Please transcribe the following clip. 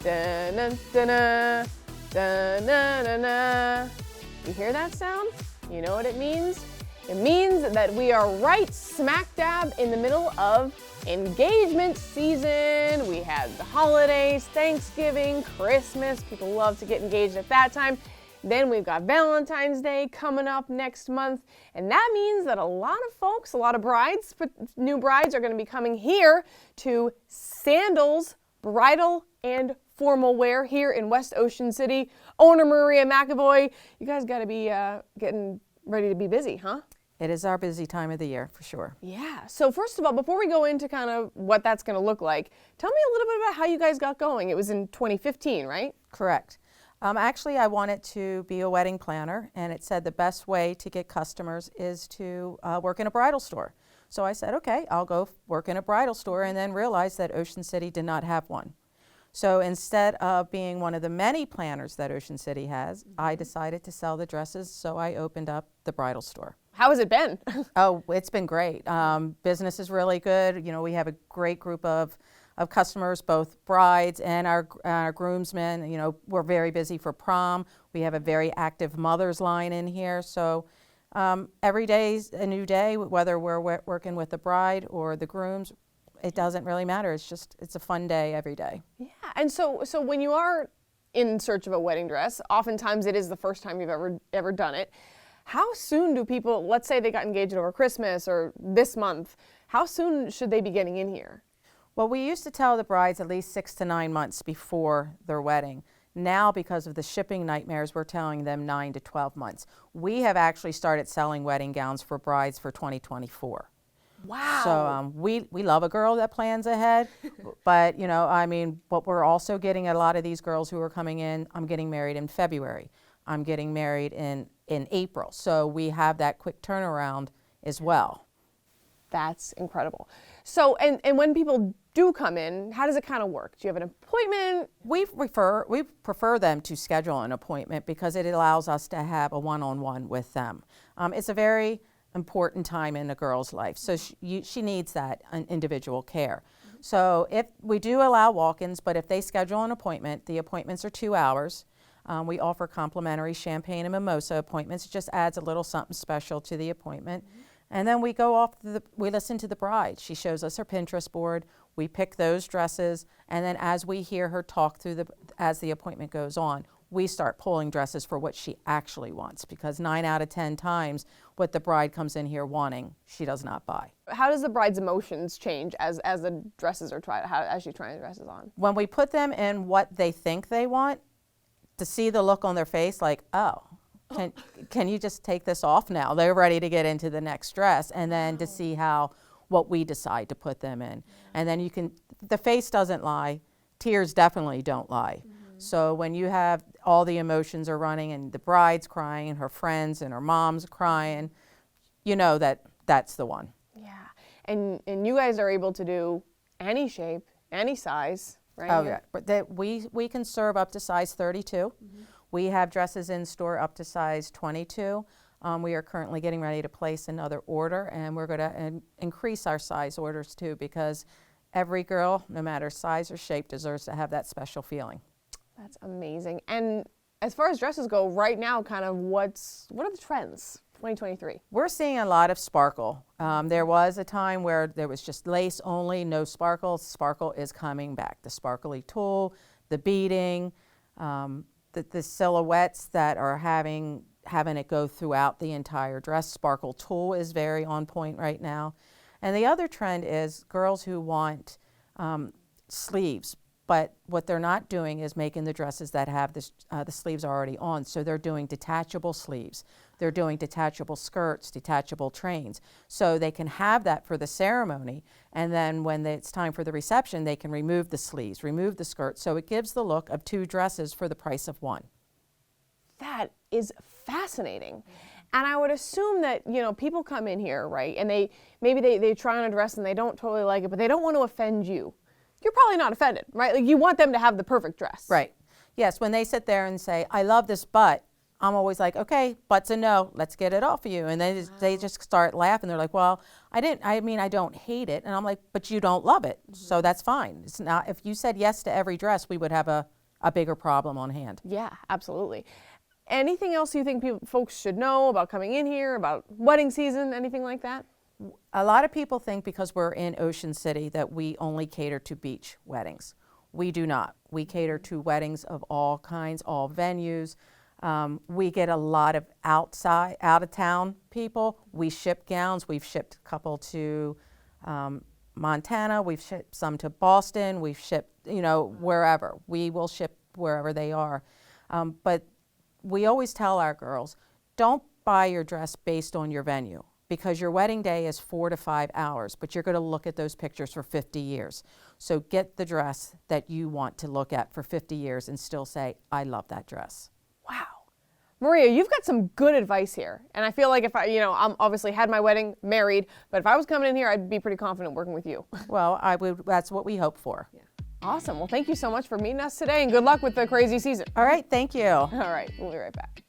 Da-na-da-na, da-na-na-na. You hear that sound? You know what it means? It means that we are right smack dab in the middle of engagement season. We have the holidays, Thanksgiving, Christmas. People love to get engaged at that time. Then we've got Valentine's Day coming up next month. And that means that a lot of folks, a lot of brides, new brides are going to be coming here to Sandals Bridal and Formal Wear here in West Ocean City. Owner Maria McAvoy, you guys got to be getting ready to be busy, huh? It is our busy time of the year, for sure. Yeah. So first of all, before we go into kind of what that's going to look like, tell me a little bit about how you guys got going. It was in 2015, right? Correct. Actually, I wanted to be a wedding planner, and it said the best way to get customers is to work in a bridal store. So I said, okay, I'll go work in a bridal store, and then realized that Ocean City did not have one. So instead of being one of the many planners that Ocean City has, I decided to sell the dresses, so I opened up the bridal store. How has it been? Oh, it's been great. Business is really good. You know, we have a great group of customers, both brides and our groomsmen. You know, we're very busy for prom. We have a very active mother's line in here. So every day's a new day, whether we're working with the bride or the grooms. It doesn't really matter. It's a fun day every day. Yeah, and so when you are in search of a wedding dress, oftentimes it is the first time you've ever done it. How soon do people, let's say they got engaged over Christmas or this month, how soon should they be getting in here? Well, we used to tell the brides at least 6 to 9 months before their wedding. Now, because of the shipping nightmares, we're telling them 9 to 12 months. We have actually started selling wedding gowns for brides for 2024. Wow. So we love a girl that plans ahead, but you know, I mean, what we're also getting at a lot of these girls who are coming in, I'm getting married in February. I'm getting married in April. So we have that quick turnaround as well. That's incredible. So, and when people do come in, how does it kind of work? Do you have an appointment? We prefer them to schedule an appointment because it allows us to have a one-on-one with them. It's a very important time in a girl's life, so she needs that individual care. So if we do allow walk-ins, but if they schedule an appointment, the appointments are 2 hours. We offer complimentary champagne and mimosa appointments. It just adds a little something special to the appointment. And then we go off, we listen to the bride. She shows us her Pinterest board. We pick those dresses, and then as we hear her talk through as the appointment goes on, we start pulling dresses for what she actually wants, because 9 out of 10 times what the bride comes in here wanting, she does not buy. How does the bride's emotions change as the dresses are as she's trying the dresses on? When we put them in what they think they want, to see the look on their face like, oh, can you just take this off now? They're ready to get into the next dress, and then to see what we decide to put them in. And then the face doesn't lie, tears definitely don't lie. So when you have all the emotions are running and the bride's crying and her friends and her mom's crying, you know that's the one. Yeah, and you guys are able to do any shape, any size, right? Oh yeah, but we can serve up to size 32. We have dresses in store up to size 22. We are currently getting ready to place another order, and we're going to increase our size orders too, because every girl, no matter size or shape, deserves to have that special feeling. That's amazing. And as far as dresses go, right now, kind of what are the trends, 2023? We're seeing a lot of sparkle. There was a time where there was just lace only, no sparkle. Sparkle is coming back. The sparkly tulle, the beading, the silhouettes that are having it go throughout the entire dress. Sparkle tulle is very on point right now. And the other trend is girls who want sleeves. But what they're not doing is making the dresses that have the sleeves already on. So they're doing detachable sleeves. They're doing detachable skirts, detachable trains. So they can have that for the ceremony. And then when it's time for the reception, they can remove the sleeves, remove the skirt. So it gives the look of 2 dresses for the price of 1. That is fascinating. And I would assume that, you know, people come in here, right, and maybe they try on a dress and they don't totally like it, but they don't want to offend you. You're probably not offended, right? Like, you want them to have the perfect dress. Right. Yes, when they sit there and say, I love this butt, I'm always like, okay, butt's a no, let's get it off of you. And they just start laughing. They're like, well, I don't hate it. And I'm like, but you don't love it. So that's fine. It's not, if you said yes to every dress, we would have a bigger problem on hand. Yeah, absolutely. Anything else you think folks should know about coming in here, about wedding season, anything like that? A lot of people think because we're in Ocean City that we only cater to beach weddings. We do not. We cater to weddings of all kinds, all venues. We get a lot of out of town people. We ship gowns. We've shipped a couple to Montana. We've shipped some to Boston. We've shipped, wherever. We will ship wherever they are. But we always tell our girls, don't buy your dress based on your venue, because your wedding day is 4 to 5 hours, but you're going to look at those pictures for 50 years. So get the dress that you want to look at for 50 years and still say, I love that dress. Wow. Maria, you've got some good advice here. And I feel like if I'm obviously had my wedding, married, but if I was coming in here, I'd be pretty confident working with you. Well, that's what we hope for. Yeah. Awesome. Well, thank you so much for meeting us today, and good luck with the crazy season. All right, thank you. All right, we'll be right back.